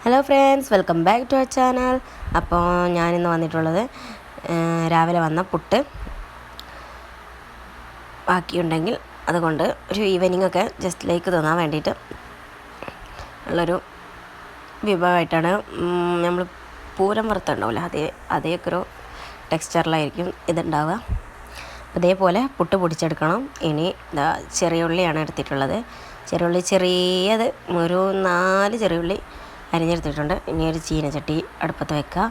Hello friends, welcome back to our channel. അപ്പോൾ ഞാനിന്ന് വന്നിട്ടുള്ളത് രാവിലെ വന്ന പുട്ട് ബാക്കിയുണ്ടെങ്കിൽ അതുകൊണ്ട് ഒരു ഈവനിങ് ഒക്കെ ജസ്റ്റ് ലൈക്ക് തോന്നാൻ വേണ്ടിയിട്ട് ഉള്ളൊരു വിഭവമായിട്ടാണ്. നമ്മൾ പൂരം വറുത്തുണ്ടാവില്ല, അതേയൊക്കെ ഒരു ടെക്സ്ചറിലായിരിക്കും ഇതുണ്ടാവുക. അതേപോലെ പുട്ട് പൊടിച്ചെടുക്കണം. ഇനി ചെറിയ ഉള്ളിയാണ് എടുത്തിട്ടുള്ളത്. ചെറിയ ഉള്ളി ചെറിയത് ഒരു 4 ചെറിയ ഉള്ളി അരിഞ്ഞെടുത്തിട്ടുണ്ട്. ഇനി ഒരു ചീനച്ചട്ടി അടുപ്പത്ത് വെക്കുക.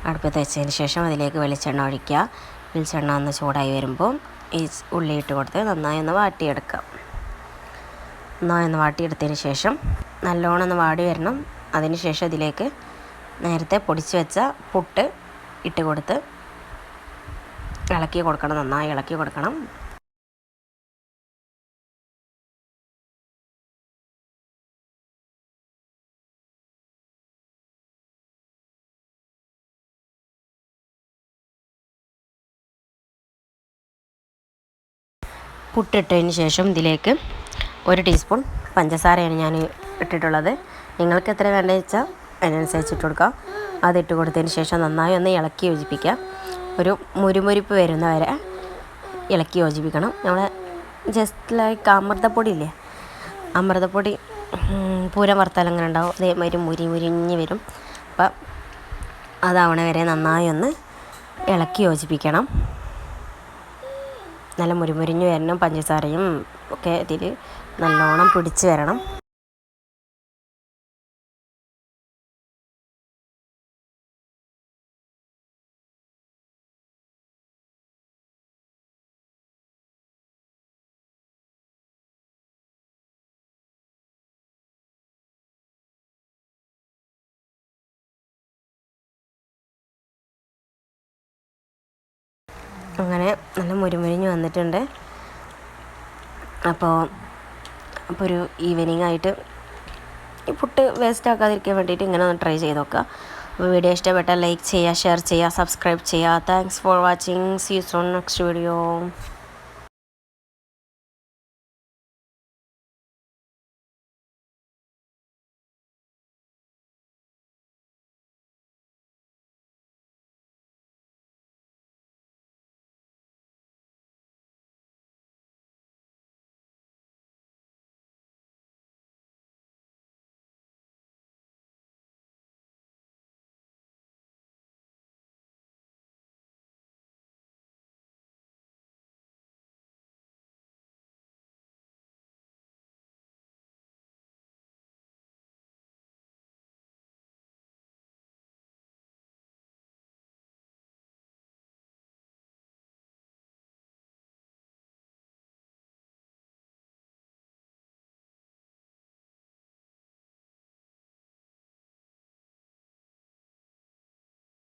അടുപ്പത്ത് വെച്ചതിന് ശേഷം അതിലേക്ക് വെളിച്ചെണ്ണ ഒഴിക്കുക. വെളിച്ചെണ്ണ ഒന്ന് ചൂടായി വരുമ്പോൾ ഈ ഉള്ളി ഇട്ട് കൊടുത്ത് നന്നായി ഒന്ന് വാട്ടിയെടുക്കുക. നന്നായി ഒന്ന് വാട്ടിയെടുത്തതിന് ശേഷം നല്ലോണം ഒന്ന് വാടി വരണം. അതിന് ശേഷം ഇതിലേക്ക് നേരത്തെ പൊടിച്ച് വെച്ച പുട്ട് ഇട്ട് കൊടുത്ത് ഇളക്കി കൊടുക്കണം. നന്നായി ഇളക്കി കൊടുക്കണം. പുട്ടിട്ടതിന് ശേഷം ഇതിലേക്ക് 1 ടീസ്പൂൺ പഞ്ചസാരയാണ് ഞാൻ ഇട്ടിട്ടുള്ളത്. നിങ്ങൾക്ക് എത്ര വേണ്ടത് വെച്ചാൽ അതിനനുസരിച്ച് ഇട്ട് കൊടുക്കാം. അതിട്ട് കൊടുത്തതിന് ശേഷം നന്നായി ഒന്ന് ഇളക്കി യോജിപ്പിക്കുക. ഒരു മുരുമുരിപ്പ് വരുന്നവരെ ഇളക്കി യോജിപ്പിക്കണം. നമ്മൾ ജസ്റ്റ് ലൈക്ക് അമൃതപ്പൊടി ഇല്ലേ, അമൃതപ്പൊടി പൂരം വറുത്താൽ അങ്ങനെ ഉണ്ടാവും, അതേമാതിരി മുരിഞ്ഞ് വരും. അപ്പം അതാവണ വരെ നന്നായി ഒന്ന് ഇളക്കി യോജിപ്പിക്കണം. നല്ല മുരിഞ്ഞ് വരണം. പഞ്ചസാരയും ഒക്കെ ഇതിൽ നല്ലോണം പിടിച്ച് വരണം. അങ്ങനെ നല്ല മുരിഞ്ഞ് വന്നിട്ടുണ്ട്. അപ്പോൾ ഒരു ഈവനിങ് ആയിട്ട് ഈ പുട്ട് വേസ്റ്റ് ആക്കാതിരിക്കാൻ വേണ്ടിയിട്ട് ഇങ്ങനെ ഒന്ന് ട്രൈ ചെയ്ത് നോക്കുക. അപ്പോൾ വീഡിയോ ഇഷ്ടപ്പെട്ടാൽ ലൈക്ക് ചെയ്യുക, ഷെയർ ചെയ്യുക, സബ്സ്ക്രൈബ് ചെയ്യുക. Thanks for watching. See you soon next video.